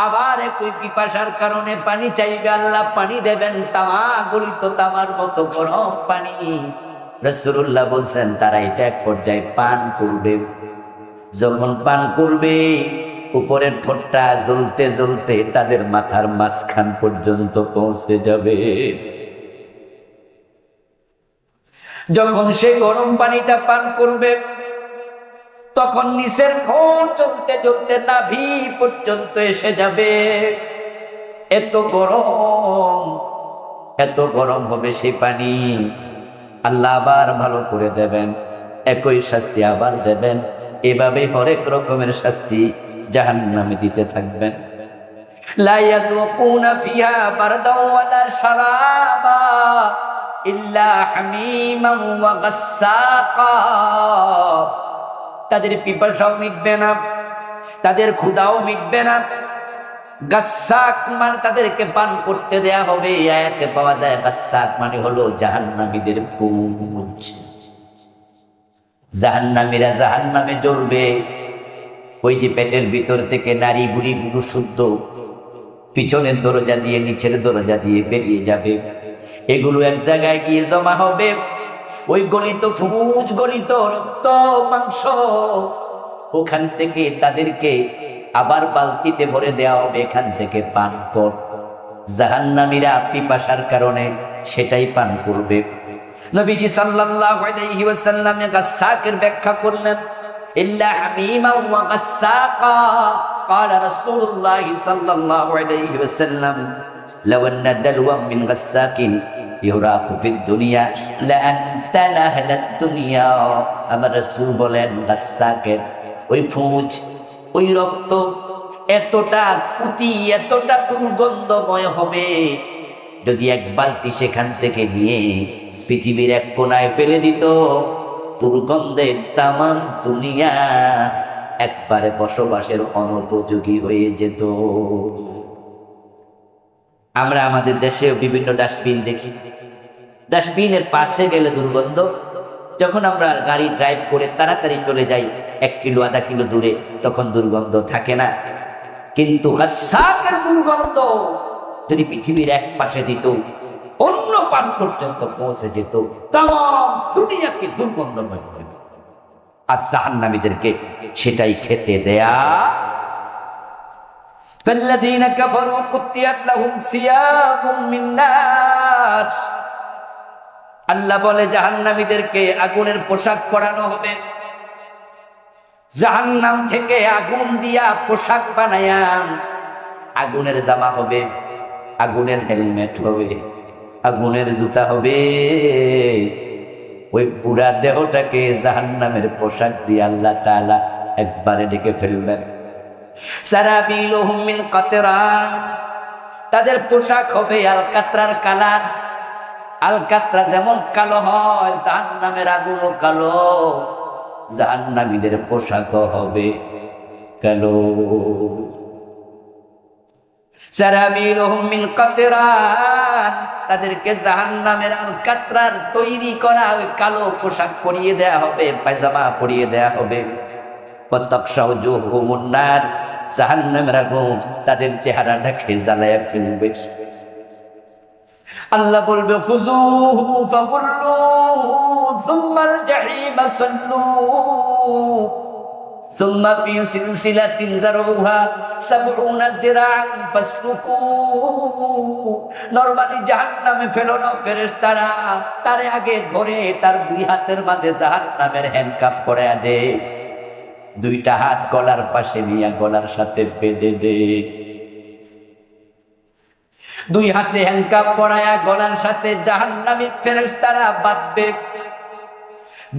আবার একই পিপাসার কারণে পানি চাইবে, আল্লাহ পানি দেবেন, তামা, গলিত তামার মতো গরম পানি। রাসূলুল্লাহ বলছেন তারা এটা এক পর্যায়ে পান করবে। যখন পান করবে, উপরের ঠোঁটটা জ্বলতে জ্বলতে তাদের মাথার মাঝখান পর্যন্ত পৌঁছে যাবে। যখন সে গরম পানিটা পান করবে, তখন নিচের ঠোঁট জ্বলতে জ্বলতে নাভি পর্যন্ত এসে যাবে। এত গরম, এত গরম হবে সেই পানি। আল্লাহ আবার ভালো করে দেবেন, একই শাস্তি আবার দেবেন। এভাবে হরেক রকমের শাস্তি জাহান্নামে দিতে থাকবেন। লা ইয়াযুকুনা ফিহা বারদাও ওয়ালা শারাবা ইল্লা হামিমান ওয়া গাসসাকা, তাদের পিপাসাও মিটবে না, তাদের ক্ষুধাও মিটবে না, গাসসাক মানে তাদেরকে পান করতে দেয়া হবে। আয়াতে পাওয়া যায় গাসসাক মানে হলো জাহান্নামীদের পুঁজ। জাহান্নামীরা জাহান্নামে জ্বলবে। ওই যে পেটের ভিতর থেকে নারী বুড়ি গুরু শুদ্ধ পিছনের দরজা দিয়ে নিচের দরজা দিয়ে বেরিয়ে যাবে, এগুলো এক জায়গায় গিয়ে জমা হবে। ওই গলিত ফুজ, গলিত রক্ত মাংস, ওখান থেকে তাদেরকে আবার বালতিতে ভরে দেওয়া হবে, এখান থেকে পান কর। জাহান্নামীরা পিপাসার কারণে সেটাই পান করবে। নবীজি সাল্লাল্লাহু আলাইহি ওয়াসাল্লাম গাসসাকের ব্যাখ্যা করলেন, ইল্লা হামিমান ওয়া গাসসাকা। قال رسول الله صلى الله عليه وسلم لو أن دلوا من غساك يراق في الدنيا لأنت أهل الدنيا। আমার রাসূল বলেন গাসসাকের ওই ফুঁজ, ওই রক্ত এতটা পুতি, এতটা দুর্গন্ধময় হবে, যদি এক বালতি সেখান থেকে নিয়ে পৃথিবীর এক কোনায় ফেলে দিত, দুর্গন্ধের তামাম দুনিয়া একবারে বসবাসের অনুপযোগী হয়ে যেত। আমরা আমাদের দেশে বিভিন্ন ডাস্টবিন দেখি, ডাস্টবিনের পাশে গেলে দুর্গন্ধ। যখন আমরা গাড়ি ড্রাইভ করে তাড়াতাড়ি চলে যাই 1 কিলো 1/2 কিলো দূরে, তখন দুর্গন্ধ থাকে না। কিন্তু গাসসাকের দুর্গন্ধ যদি পৃথিবীর এক পাশে দিত, অন্য পাশ পর্যন্ত পৌঁছে যেত, তাম দুনিয়াকে দুর্গন্ধময় করে দিত। আর জাহান্নামীদেরকে সেটাই খেতে দেয়া। ফাল্লাযীনা কাফারু কুত্তিয়াত লাহুম সিয়াবুম মিন নার। আল্লাহ বলে জাহান্নামীদেরকে আগুনের পোশাক পরানো হবে। জাহান্নাম থেকে আগুন দিয়া পোশাক বানায়া আগুনের জামা হবে, আগুনের হেলমেট হবে, আগুনের জুতা হবে। ওই পুরা দেহটাকে জাহান্নামের পোশাক দিয়ে আল্লাহ তাআলা একবারে ঢেকে ফেলবেন। সারাবিলুহুম মিন কাতরান। তাদের পোশাক হবে আলকাতরার কালার। আলকাতরা যেমন কালো হয়, জাহান্নামের আগুনও কালো, জাহান্নামীদের পোশাকও হবে কালো। সারাবিলুহুম মিন কাতরান। তাদেরকে জাহান্নামের আলকাতরার তৈরি করা ওই কালো পোশাক পরিয়ে দেয়া হবে, পায়জামা পরিয়ে দেয়া হবে। ওয়াতাকশাউজুহুমুন নার। জাহান্নামের আগুন তাদের চেহারাটাকে জ্বালায়া ফেলবে। আল্লাহ বলবে খুযুহু ফাগুল্লুহু সুম্মাল জাহিমা সাল্লু সুম্মা ফি সিলসিলাতিন যারউহা ৭০ যিরাআন ফাসলুকু। নরমালি জাহান্নামে ফেলো না ফেরেশতারা, তারে আগে ধরে তার 2 হাতের মাঝে জাহান্নামের হ্যান্ডকাপ পরায়া দে, 2টা হাত গলার পাশে নিয়ে গলার সাথে বেঁধে দে। 2 হাতে হ্যান্ডকাপ পরায়া গলার সাথে জাহান্নামী ফেরেশতারা বাঁধবে।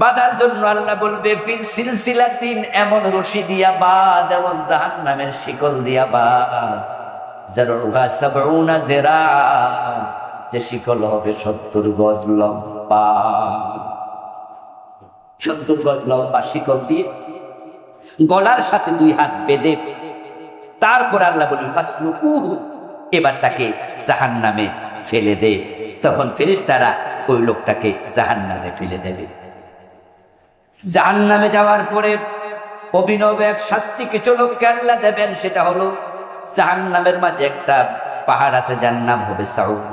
বাঁধার জন্য আল্লাহ বলবে ফি সিলসিলাতিন, এমন রশি দিয়া বাঁধ, এমন জাহান্নামের শিকল দিয়া বাঁধ, যারউহা ৭০ যিরাআন, যে শিকল হবে ৭০ গজ লম্বা। ৭০ গজ লম্বা শিকল দিয়ে গলার সাথে 2 হাত বেঁধে, তারপর আল্লাহ বলবেন ফাসলুকু, এবার তাকে জাহান্নামে ফেলে দে। তখন ফেরেশতারা ওই লোকটাকে জাহান্নামে ফেলে দেবে। জাহান্নামে যাওয়ার পরে অভিনব এক শাস্তি কিছু লোককে আল্লাহ দেবেন, সেটা হলো জাহান্নামের মাঝে একটা পাহাড় আছে, যার নাম হবে সাউদ।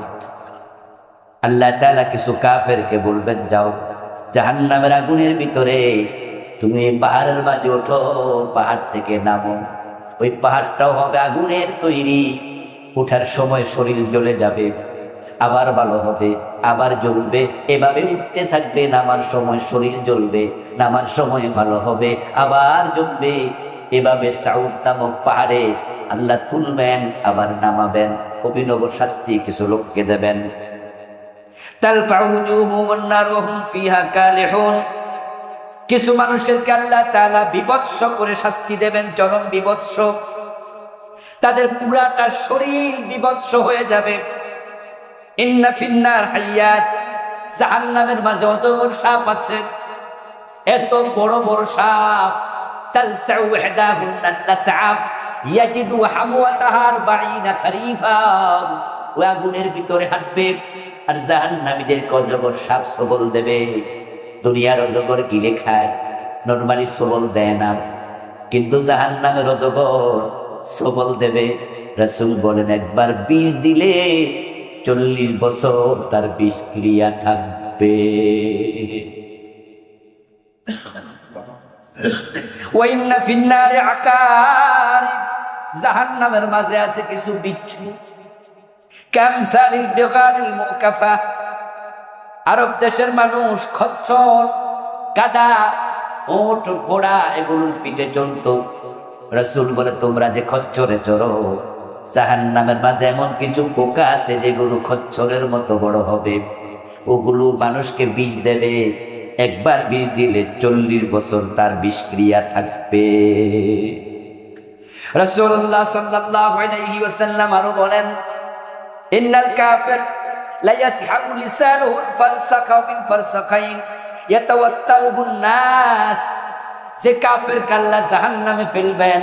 আল্লাহ তাআলা কিছু কাফেরকে বলবেন, যাও জাহান্নামের আগুনের ভিতরে তুমি এই পাহাড়ের মাঝে ওঠো, পাহাড় থেকে নামো। ওই পাহাড়টাও হবে আগুনের তৈরি। ওঠার সময় শরীর জ্বলে যাবে, আবার ভালো হবে, আবার জ্বলবে, এভাবে উঠতে থাকবে। নামার সময় শরীর জ্বলবে, নামার সময় ভালো হবে, আবার জ্বলবে। এভাবে সাউদ নামক পাহাড়ে আল্লাহ তুলবেন, আবার নামাবেন। অভিনব শাস্তি কিছু লোককে দেবেন। তালফাউ উজুহুহুম নার ওয়া হুম ফিহা কালিহুন। কিছু মানুষেরকে আল্লাহ তাআলা বিভৎস করে শাস্তি দেবেন, চরম বিভৎস। তাদের পুরাটা শরীর বিভৎস হয়ে যাবে। ইন্না ফিন্নার হাইয়াত, জাহান্নামের মাঝে অজগর সাপ আছে, এত বড় বড় সাপ। তালসাউ ইহদাহুন্না নাসআব, ইয়াজিদু হামওয়াতাহার বাঈনা খারিফা, ওই আগুনের ভিতরে হাঁটবে আর জাহান্নামীদের অজগর সাপ সবল দেবে। দুনিয়ার অজগর গিলে খায়, নরমালি সবল দেয় না, কিন্তু জাহান্নামের অজগর সবল দেবে। রাসূল বলেন একবার বিষ দিলে 40 বছর তার বিষ ক্রিয়া থাকবে। ওয়াইন্না ফিন্নারে আকার, জাহান্নামের মাঝে আছে কিছু বিচ্ছু। কামসালিল বিগারিল মুকাফা, আরব দেশের মানুষ খচ্চর, গাধা, ওট, ঘোড়া এগুলোর পিঠে চলতো। রাসূল বলে তোমরা যে খচ্চরে চড়ো, জাহান্নামের মাঝে এমন কিছু পোকা আছে যেগুলো খচ্চরের মতো বড় হবে, ওগুলো মানুষকে বিষ দেবে। একবার বিষ দিলে 40 বছর তার বিষক্রিয়া থাকবে। রাসূলুল্লাহ সাল্লাল্লাহু আলাইহি ওয়াসাল্লাম আরো বলেন, ইন্নাল কাফির লা ইয়াসহাবু লিসানুহু ফারসাকা ফিল ফারসাকাইন ইয়াতাওয়াত্তাউহুন নাস, যে কাফের কাল্লা জাহান্নামে ফেলবেন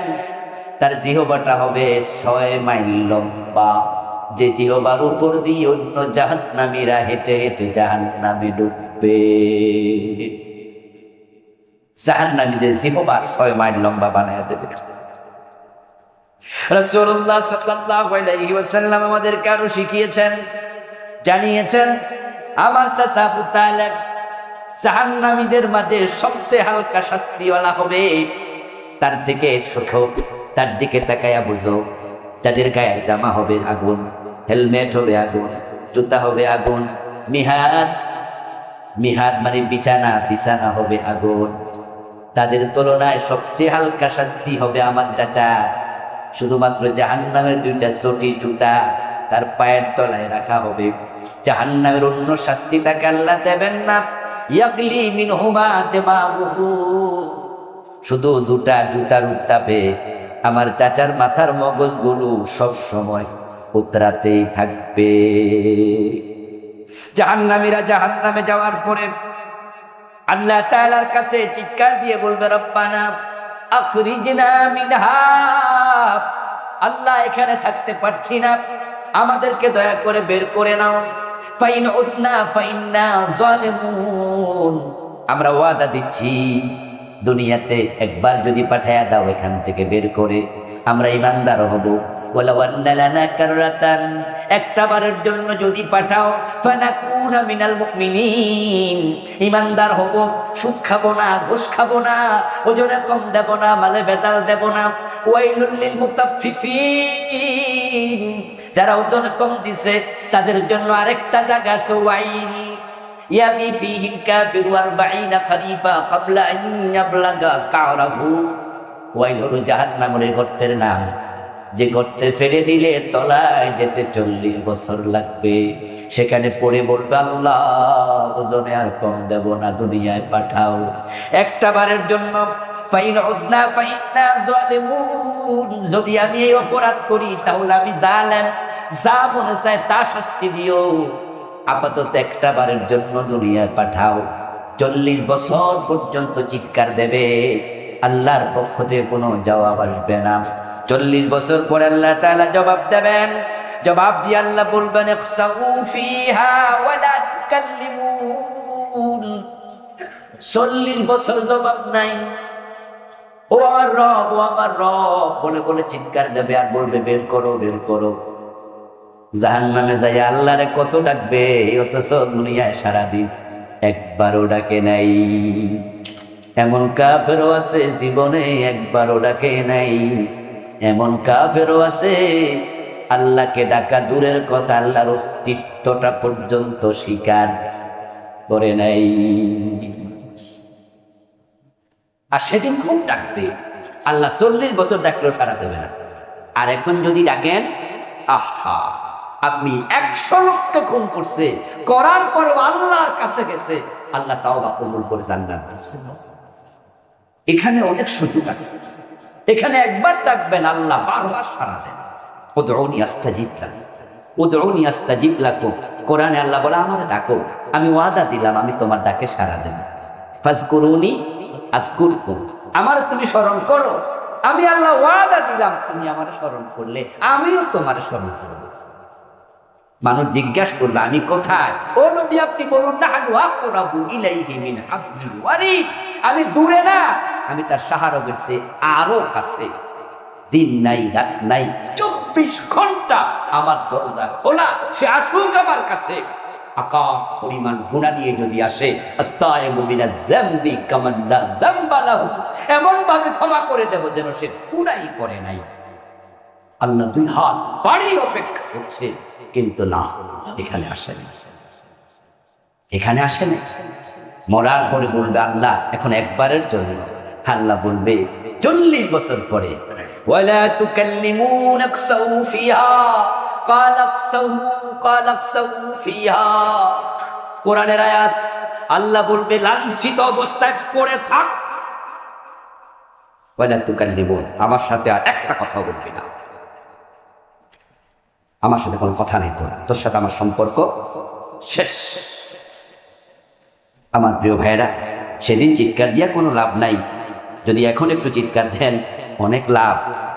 তার জিহ্বাটা হবে 6 মাইল লম্বা, যে জিহ্বার উপর দিয়ে অন্য জাহান্নামীরা হেঁটে হেঁটে জাহান্নামে ঢুকবে। জাহান্নামীদের জিহ্বা 6 মাইল লম্বা বানায় দেবে। রাসূলুল্লাহ সাল্লাল্লাহু আলাইহি ওয়াসাল্লাম আমাদেরকে আরো শিখিয়েছেন, জানিয়েছেন, আমার চাচা আবু তালেব জাহান্নামীদের মাঝে সবচেয়ে হালকা শাস্তিওয়ালা হবে। তার থেকে সুখো, তার দিকে তাকায়া বুঝো, তাদের গায়ের জামা হবে আগুন, হেলমেট হবে আগুন, জুতা হবে আগুন, মিহাদ, মিহাদ মানে বিছানা, বিছানা হবে আগুন। তাদের তুলনায় সবচেয়ে হালকা শাস্তি হবে আমার চাচা। শুধুমাত্র জাহান্নামের 2টা চটি জুতা তার পায়ের তলায় রাখা হবে। জাহান্নামের অন্য শাস্তি তাকে আল্লাহ দেবেন না। ইয়াগলি মিনহুমা দিমাগুহু, শুধু 2টা জুতার উত্তাপে আমার চাচার মাথার মগজগুলো সব সময় উতরাতেই থাকবে। জাহান্নামীরা জাহান্নামে যাওয়ার পরে আল্লাহ তাআলার কাছে চিৎকার দিয়ে বলবে, রব্বানা আখরিজনা মিনহা, আল্লাহ এখানে থাকতে পারছি না, আমাদেরকে দয়া করে বের করে নাও। ফাইন উদনা ফাইন্না যালিমুন, আমরা ওয়াদা দিচ্ছি দুনিয়াতে একবার যদি পাঠায়া দাও এখান থেকে বের করে, আমরা ইমানদার হব। ওয়ালাউ আন্না লানা কাররাতান, একটা বারের জন্য যদি পাঠাও, ফানাকুনা মিনাল মুমিনিন, ইমানদার হব, সুদ খাবো না, ঘুষ খাবো না, ওজনে কম দেব না, মালে ভেজাল দেব না। ওয়াইলুল লিল মুতাফফিফিন, যারা ওজন কম দিছে তাদের জন্য আরেকটা জায়গা আছে, ওয়াইল ইয়ামি ফিহিল কাফিরু 40 খরিফা ক্বাবলা আন ইয়াবলাগা কারাহু। ওয়াইল হলো জাহান্নামের গর্তের নাম, যে গর্তে ফেলে দিলে তলায় যেতে 40 বছর লাগবে। সেখানে পড়ে বলবে, আল্লাহ ওজনে আর কম দেব না, দুনিয়ায় পাঠাও একটা বারের জন্য। ফাইন উদনা ফাইন্না যালিমুন, যদি আমি এই অপরাধ করি তাহলে আমি জালেম, যা মনে চায় তা শাস্তি দিও, আপাতত একটা বারের জন্য দুনিয়ায় পাঠাও। 40 বছর পর্যন্ত চিৎকার দেবে, আল্লাহর পক্ষ থেকে কোনো জবাব আসবে না। 40 বছর পরে আল্লাহ তাআলা জবাব দেবেন। জবাব দিয়ে আল্লাহ বলবেন, ইখসাউ ফিহা ওয়া লা তুকাল্লিমুন। 40 বছর জবাব নাই। ও আমার রব, ও আমার রব বলে বলে চিৎকার দেবে আর বলবে, বের করো, বের করো। জাহান্নামে যাই আল্লাহরে কত ডাকবে, অথচ দুনিয়ায় সারাদিন একবারও ডাকে নাই। এমন কাফেরও আছে জীবনে একবারও ডাকে নাই, এমন কাফেরও আছে আল্লাহকে ডাকা দূরের কথা, আল্লাহর অস্তিত্বটা পর্যন্ত স্বীকার করে নাই। আর সেদিন খুব ডাকবে, আল্লাহ 40 বছর ডাকলেও সারা দেবে না। আর এখন যদি ডাকেন, আহা আপনি 100 লোককে খুন করছে, করার পরেও আল্লাহর কাছে গেছে, আল্লাহ তাওবা কবুল করে জান্নাত দিচ্ছে। এখানে অনেক সুযোগ আছে, এখানে একবার ডাকবেন আল্লাহ বারবার সাড়া দেন। উদউনি আস্তাজিব লাকুম, উদউনি আস্তাজিব লাকুম। কোরআনে আল্লাহ বলে, আমার ডাকো, আমি ওয়াদা দিলাম আমি তোমার ডাকে সাড়া দেব। ফাজকুরুনি আযকুরকুম, আমার তুমি স্মরণ করো আমি আল্লাহ ওয়াদা দিলাম তুমি আমার স্মরণ করলে আমিও তোমার স্মরণ করব। মানুষ জিজ্ঞাসা করলো আমি কোথায়? ও নবী আপনি বলুন নাহনু আকরাবু ইলাইহি মিন হাবলিল ওয়ারিদ। আমি দূরে না, আমি তার শাহরগের চেয়ে আরো কাছে। দিন নাই রাত নাই, 24 ঘন্টা আমার দরজা খোলা, সে আসুক আমার কাছে। আকাশ পরিমাণ গুনাহ নিয়ে যদি আসে, আত্তাইবু মিনাজ যামবি কামান লা যামবা লাহু, এমন ভাবে ক্ষমা করে দেব যেন সে গুনাহই করে নাই। আল্লাহ দুই হাত বাড়ি অপেক্ষা করছে, কিন্তু না, এখানে আসেনি, এখানে আসেনি। মরার পরে বলবে আল্লাহ এখন একবারের জন্য। আল্লাহ বলবে 40 বছর পরে, ওয়ালা তুকাল্লিমুন আকসাউ ফিহা ক্বাল আকসাউ ফিহা। কোরআনের আয়াত, আল্লাহ বলবে লাঞ্ছিত অবস্থায় পড়ে থাক, ওয়ালা তুকাল্লিমুন, আমার সাথে আর একটা কথা বলবি না, আমার সাথে কোনো কথা নেই, তোর সাথে আমার সম্পর্ক শেষ। আমার প্রিয় ভাইয়েরা, সেদিন চিৎকার দিয়া কোনো লাভ নাই, যদি এখন একটু চিৎকার দেন অনেক লাভ।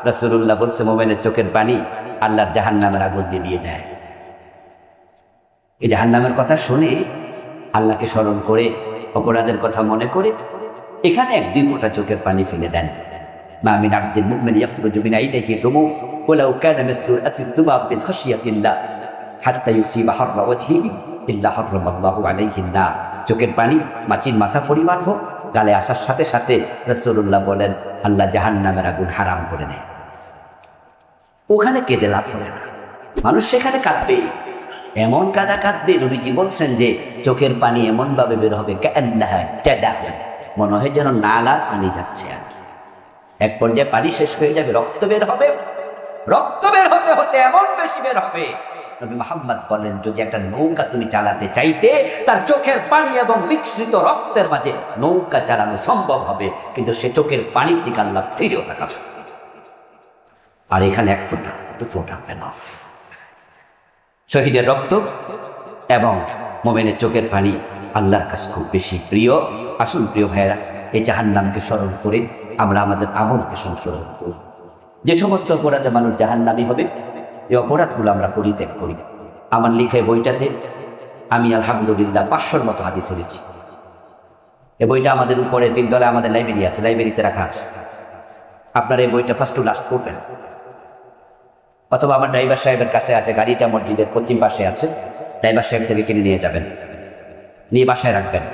রাসূলুল্লাহ বলছে মুমিনের চোখের পানি আল্লাহর জাহান্নামের আগুন নিভিয়ে দেয়। এই জাহান্নামের কথা শুনে আল্লাহকে স্মরণ করে, অপরাধের কথা মনে করে এখানে 1-2 ফোঁটা চোখের পানি ফেলে দেন। মা মিন আবদিল মুমিন ইয়াখরুজু মিন আইনিহি দুমু ওয়ালাউ কানা মিসলু আসিদ দুবাব মিন খাশিয়াতিল্লাহ হাত্তা ইউসিবা হাররা ওয়াজহিহি ইল্লা হাররামাল্লাহু আলাইহিন নার। চোখের পানি মাছির মাথা পরিমাণ হোক, গালে আসার সাথে সাথে রাসূলুল্লাহ বলেন আল্লাহ জাহান্নামের আগুন হারাম করে দেয়। ওখানে কেঁদে লাভ হবে না, মানুষ সেখানে কাঁদবে, এমন কাঁদা কাঁদবে। নবীজি বলছেন যে চোখের পানি এমন ভাবে বের হবে কান্নাহা জাদা, মনে হয় যেন নালার পানি যাচ্ছে। আর এক পর্যায়ে পানি শেষ হয়ে যাবে, রক্ত বের হবে, রক্ত বের হতে হতে এমন বেশি বের হবে, নবী মুহাম্মদ বলেন যদি একটা নৌকা তুমি চালাতে চাইতে তার চোখের পানি এবং মিশ্রিত রক্তের মাঝে নৌকা চালানো সম্ভব হবে, কিন্তু সে চোখের পানির দিকে আল্লাহ ফিরেও তাকাবে। আর এখানে 1 ফোঁটা 2 ফোঁটা এনাফ। শহীদের রক্ত এবং মুমিনের চোখের পানি আল্লাহর কাছে খুব বেশি প্রিয়। আসুন প্রিয় ভাইয়েরা, এই জাহান্নামকে স্মরণ করে আমরা আমাদের আমলকে সংশোধন করি। যে সমস্ত অপরাধে মানুষ জাহান্নামী হবে, এই অপরাধগুলো আমরা পরিত্যাগ করি। আমার লিখে বইটাতে আমি আলহামদুলিল্লাহ 500-র মতো হাদিস লিখেছি। এই বইটা আমাদের উপরে 3 তলায় আমাদের লাইব্রেরি আছে, লাইব্রেরিতে রাখা আছে। আপনারা এই বইটা ফার্স্ট টু লাস্ট পড়বেন, অথবা আমার ড্রাইভার সাহেবের কাছে আছে, গাড়িটা মসজিদের পশ্চিম পাশে আছে, ড্রাইভার সাহেব থেকে কিনে নিয়ে যাবেন, নিয়ে বাসায় রাখবেন।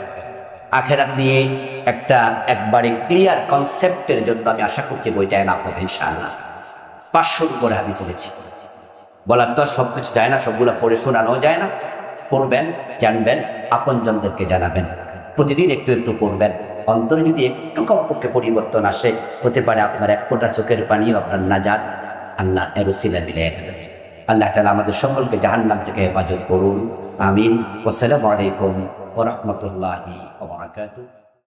আখেরাত নিয়ে একটা একবারে ক্লিয়ার কনসেপ্টের জন্য আমি আশা করছি বইটা এনাফ হবে ইনশাআল্লাহ। 500-র উপরে হাদিস লিখেছি। বলার তো সব কিছু যায় না, সবগুলো পড়ে শোনানো যায় না। পড়বেন, জানবেন, আপনজনদেরকে জানাবেন, প্রতিদিন একটু একটু পড়বেন। অন্তরে যদি একটু কমপক্ষে পরিবর্তন আসে, হতে পারে আপনার 1 ফোঁটা চোখের পানিও আপনার নাজাত আল্লাহ এর উসিলা মিলিয়ে নেবেন। আল্লাহ তাআলা আমাদের সকলকে জাহান্নাম থেকে হেফাজত করুন, আমিন। ওয়াসসালামু আলাইকুম ওয়া রাহমাতুল্লাহি ওয়া বারাকাতুহু।